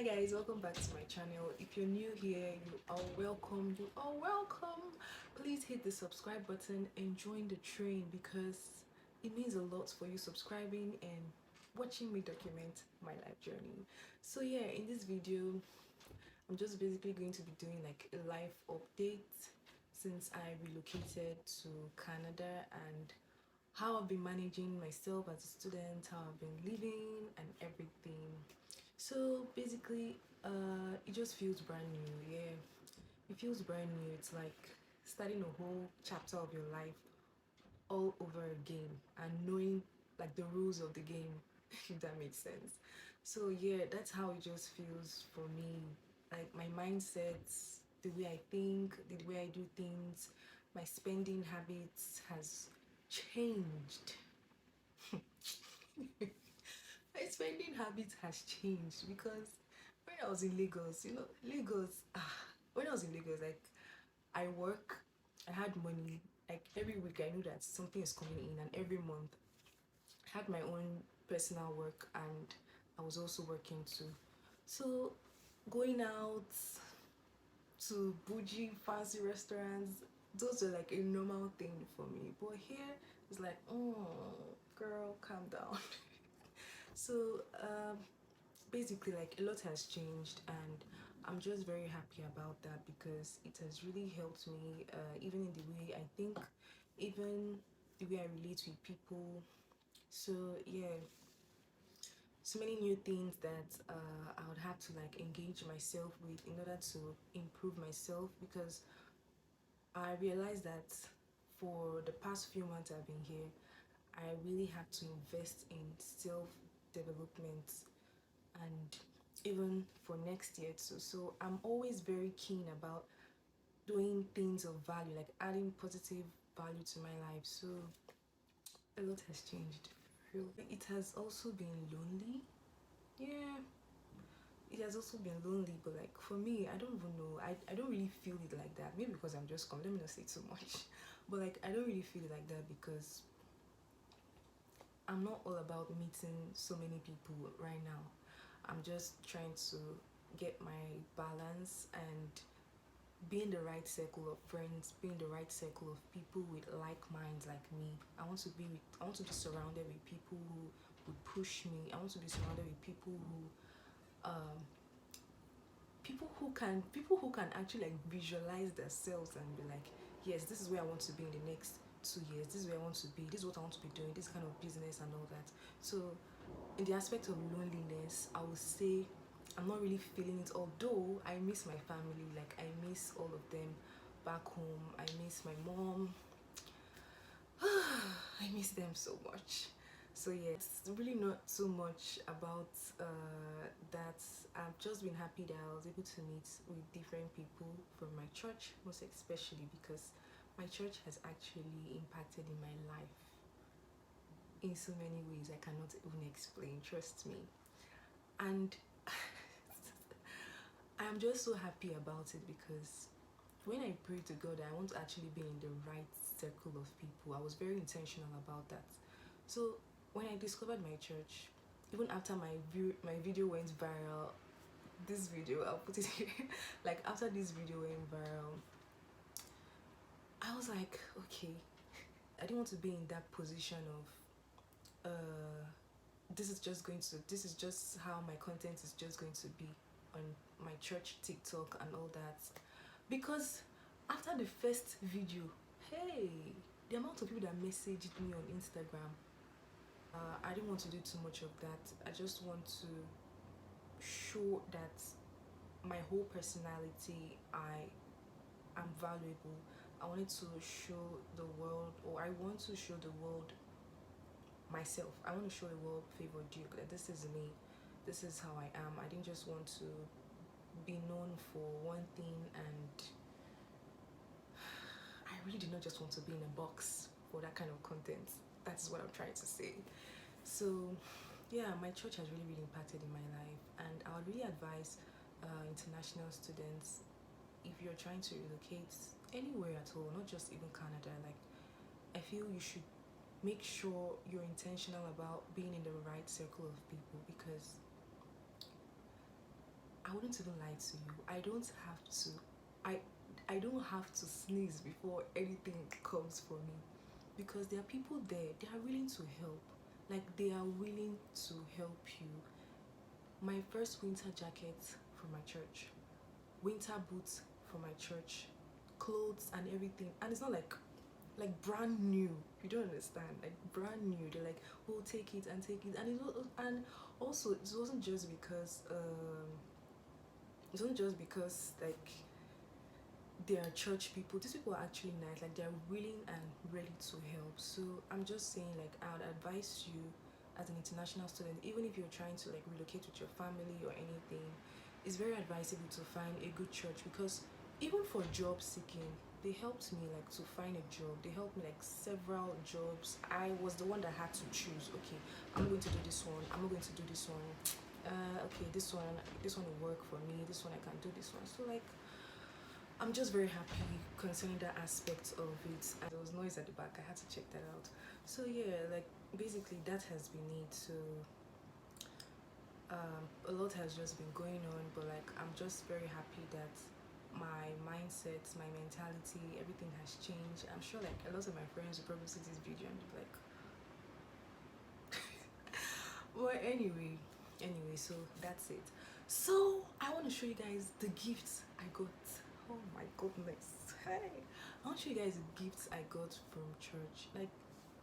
Guys, welcome back to my channel. If you're new here, you are welcome. Please hit the subscribe button and join the train because it means a lot for you subscribing and watching me document my life journey. So yeah, in this video I'm just basically going to be doing like a life update since I relocated to Canada and how I've been managing myself as a student, how I've been living and everything. So basically, it just feels brand new. Yeah, it feels brand new. It's like starting a whole chapter of your life all over again and knowing like the rules of the game, if that makes sense. So yeah, that's how it just feels for me. Like my mindsets, the way I think, the way I do things, my spending habits has changed. My spending habit has changed because when I was in Lagos, when I was in Lagos, like I work, I had money, like every week I knew that something is coming in, and every month I had my own personal work and I was also working too. So going out to bougie fancy restaurants, those are like a normal thing for me. But here it's like, girl, calm down. So basically like a lot has changed and I'm just very happy about that because it has really helped me, even in the way I think, even the way I relate with people. So yeah, so many new things that I would have to like engage myself with in order to improve myself, because I realized that for the past few months I've been here, I really had to invest in self development and even for next year too. So I'm always very keen about doing things of value, like adding positive value to my life. So a lot has changed. It has also been lonely. Yeah, it has also been lonely, but like for me, I don't even know. I don't really feel it like that. Maybe because I'm just come. Let me not say too much. But like I don't really feel it like that because I'm not all about meeting so many people right now. I'm just trying to get my balance and be in the right circle of friends, be in the right circle of people with like minds like me. I want to be surrounded with people who would push me. I want to be surrounded with um people who can actually like visualize themselves and be like, yes, this is where I want to be in the next 2 years, this is where I want to be, this is what I want to be doing, this kind of business and all that. So in the aspect of loneliness, I would say I'm not really feeling it, although I miss my family. Like I miss all of them back home. I miss my mom. I miss them so much. So yeah, it's really not so much about that. I've just been happy that I was able to meet with different people from my church, most especially because my church has actually impacted in my life in so many ways I cannot even explain, trust me. And I'm just so happy about it because when I pray to God, I want to actually be in the right circle of people. I was very intentional about that. So when I discovered my church, even after my video went viral, this video I'll put it here. Like after this video went viral, I was like, okay, I didn't want to be in that position of this is just how my content is just going to be on my church TikTok and all that. Because after the first video, hey, the amount of people that messaged me on Instagram, I didn't want to do too much of that. I just want to show that my whole personality, I am valuable. I wanted to show the world, or I want to show the world myself. I want to show the world Favour Duke that this is me, this is how I am. I didn't just want to be known for one thing, and I really did not just want to be in a box for that kind of content. That's what I'm trying to say. So yeah, my church has really impacted in my life, and I would really advise international students, if you're trying to relocate anywhere at all, not just even Canada, like I feel you should make sure you're intentional about being in the right circle of people, because I wouldn't even lie to you. I I don't have to sneeze before anything comes for me, because there are people there. They are willing to help. Like, they are willing to help you. My first winter jacket from my church, winter boots from my church, clothes and everything, and it's not like brand new. You don't understand, like brand new. They're like, oh, take it and take it, and and also it wasn't just because like they are church people. These people are actually nice. Like, they're willing and ready to help. So I'm just saying, like, I would advise you as an international student, even if you're trying to like relocate with your family or anything, it's very advisable to find a good church, because even for job seeking, they helped me like to find a job. They helped me like several jobs. I was the one that had to choose. Okay, I'm going to do this one. I'm not going to do this one. Okay, this one will work for me. This one I can do this one. So like, I'm just very happy concerning that aspect of it. And there was noise at the back. I had to check that out. So yeah, like basically that has been it. So a lot has just been going on, but like I'm just very happy that my mindset, my mentality, everything has changed. I'm sure like a lot of my friends will probably see this video and be like, well, anyway, so that's it. So I want to show you guys the gifts I got. Oh my goodness. Hey, I want to show you guys the gifts I got from church. Like,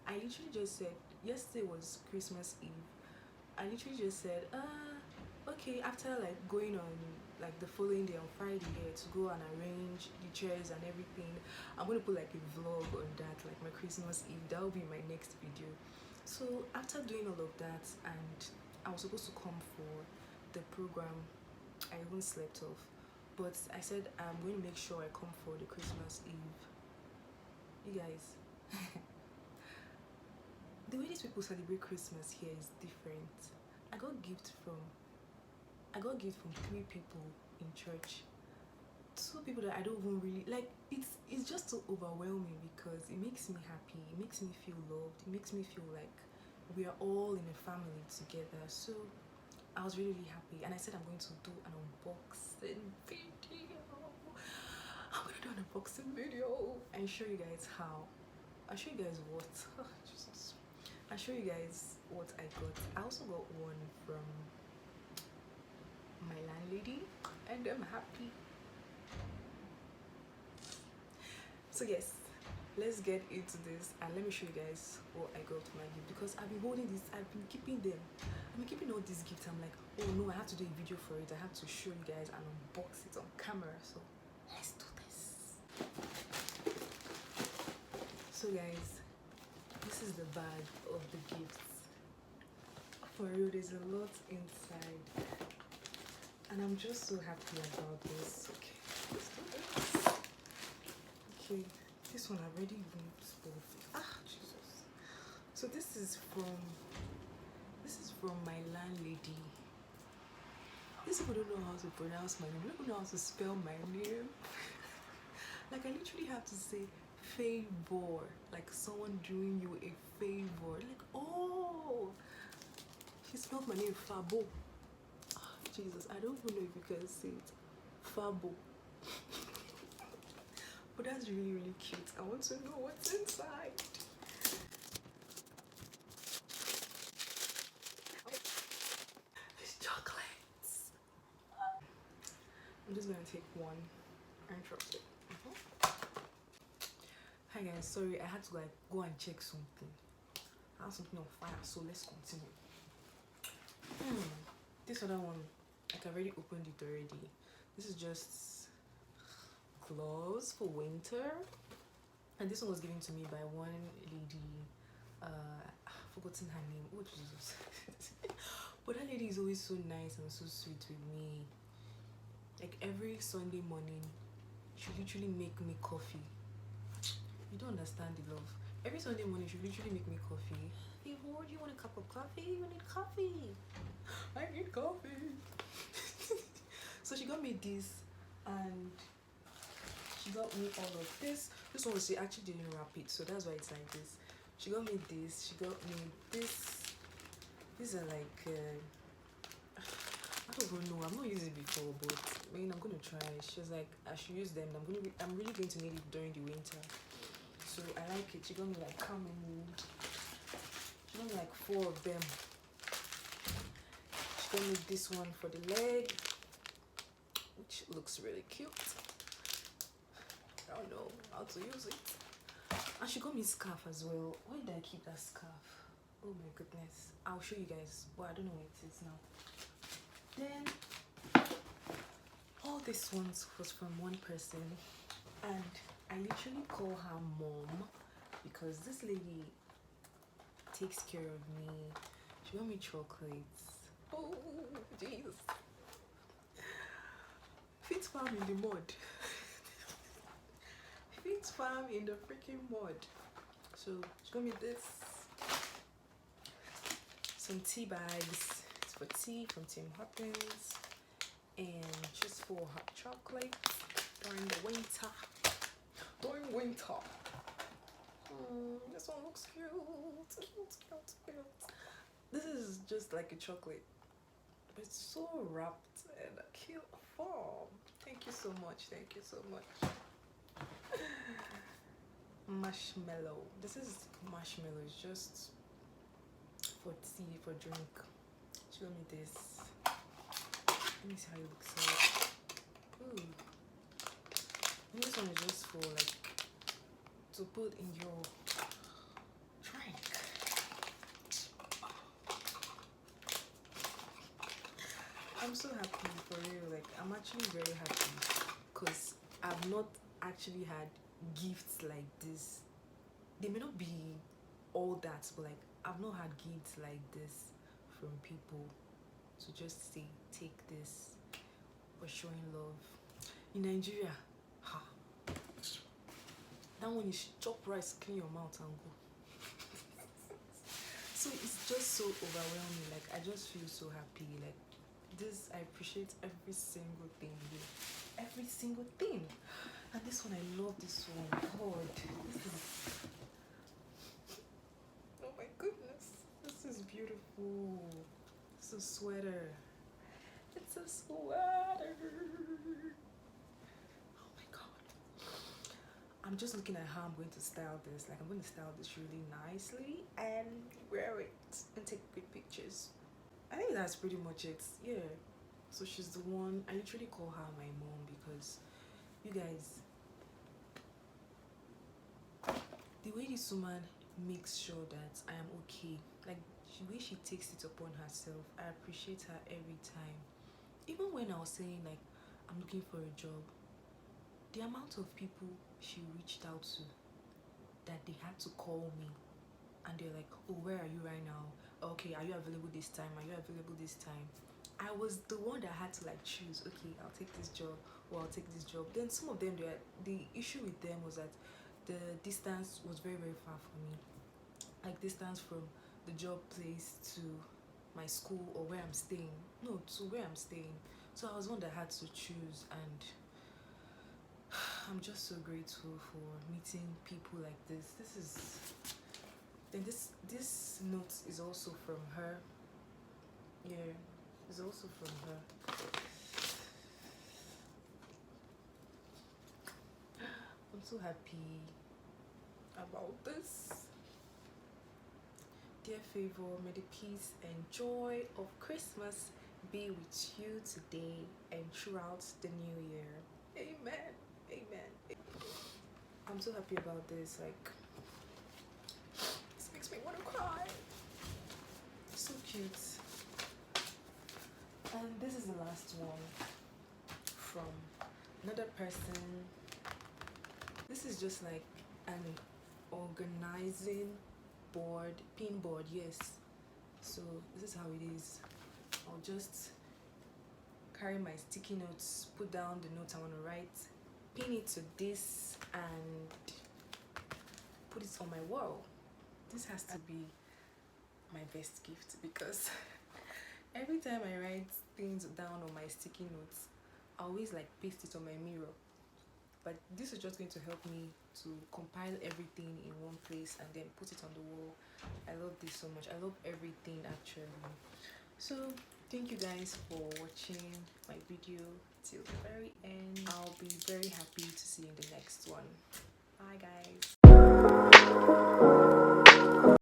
I literally just said, yesterday was Christmas Eve. I literally just said, okay, after like going on like the following day on Friday here to go and arrange the chairs and everything, I'm gonna put like a vlog on that, like my Christmas Eve. That will be my next video. So after doing all of that, and I was supposed to come for the program, I even slept off. But I said I'm going to make sure I come for the Christmas Eve. You guys, the way these people celebrate Christmas here is different. I got gift from 3 people in church. 2 people that I don't even really like. It's just so overwhelming, because it makes me happy. It makes me feel loved. It makes me feel like we are all in a family together. So I was really, really happy, and I said I'm going to do an unboxing video. I'm gonna do an unboxing video and show you guys how. I'll show you guys what. Oh, Jesus. I'll show you guys what I got. I also got one from my landlady, and I'm happy. So yes, let's get into this, and let me show you guys what I got for my gift, because I've been holding this. I've been keeping them. I've been keeping all these gifts. I'm like, oh no, I have to do a video for it. I have to show you guys and unbox it on camera. So let's do this. So guys, this is the bag of the gifts. For real, there's a lot inside, and I'm just so happy about this. Okay, let's do this. Okay, this one already even spoiled. Ah, Jesus. So this is from my landlady. These people don't know how to pronounce my name. They don't know how to spell my name. Like, I literally have to say Favour, like someone doing you a favor. Like, oh, she spelled my name Fabo. Oh, Jesus, I don't even know if you can say it. Fabo. But that's really, really cute. I want to know what's inside. It's chocolates. I'm just gonna take one and trust it. Hi guys, sorry, I had to like go and check something. I have something on fire, so let's continue. This other one, like, I already opened it already. This is just gloves for winter, and this one was given to me by one lady. I've forgotten her name. Oh Jesus. But that lady is always so nice and so sweet with me. Like, every Sunday morning, she literally make me coffee. You don't understand the love. Every Sunday morning, she literally make me coffee. Hey, do you want a cup of coffee? You need coffee. I need coffee. So she got me this, and she got me all of this. This one, she actually didn't wrap it, so that's why it's like this. She got me this. She got me this. These are like, I don't even know. I've not used it before, but I mean, I'm gonna try. She was like, I should use them. I'm really going to need it during the winter. So I like it. She got me like how many? She got me like 4 of them. She got me this one for the leg, which looks really cute. I don't know how to use it. And she got me a scarf as well. Why did I keep that scarf? Oh my goodness. I'll show you guys, but I don't know where it is now. Then all these ones was from one person, and I literally call her mom because this lady takes care of me. She got me chocolates. Oh jeez. Fit farm in the mud. Fit farm in the freaking mud. So she got me this. Some tea bags. It's for tea from Tim Hortons. And just for hot chocolate during the winter. During winter. This one looks cute. It looks cute. This is just like a chocolate, but it's so wrapped in a cute form. Thank you so much. Thank you so much. Marshmallow. This is marshmallow. It's just for tea, for drink. Show me this. Let me see how it looks like. Ooh. And this one is just for like to put in your drink. I'm so happy for real. Like I'm actually very happy because I've not actually had gifts like this. They may not be all that, but like I've not had gifts like this from people. So just say, take this for showing love. In Nigeria, ha. That one you should chop rice, clean your mouth and go. So it's just so overwhelming. Like I just feel so happy. Like this, I appreciate every single thing here. Every single thing. And this one, I love this one. God, this is, oh my goodness, this is beautiful. It's a sweater. It's a sweater. Oh my God. I'm just looking at how I'm going to style this. Like I'm going to style this really nicely and wear it and take good pictures. I think that's pretty much it. Yeah. So she's the one. I literally call her my mom because you guys, the way this woman makes sure that I am okay, like the way she takes it upon herself, I appreciate her every time. Even when I was saying like I'm looking for a job, the amount of people she reached out to that they had to call me and they're like, oh, where are you right now? Okay, are you available this time? Are you available this time? I was the one that had to like choose, okay, I'll take this job or I'll take this job. Then some of them, the issue with them was that the distance was very, very far for me. Like distance from the job place to my school or where I'm staying. No, to where I'm staying. So I was one that had to choose, and I'm just so grateful for meeting people like this. This is, then this note is also from her. Yeah, it's also from her. I'm so happy about this. Dear Favour, may the peace and joy of Christmas be with you today and throughout the new year. Amen. Amen. I'm so happy about this. Like, this makes me want to cry. So cute. And this is the last one from another person. This is just like an organizing board, pin board, yes. So this is how it is. I'll just carry my sticky notes, put down the notes I want to write, pin it to this, and put it on my wall. This has to be my best gift because every time I write things down on my sticky notes, I always like paste it on my mirror. But this is just going to help me to compile everything in one place and then put it on the wall. I love this so much. I love everything actually. So Thank you guys for watching my video till the very end. I'll be very happy to see you in the next one. Bye guys.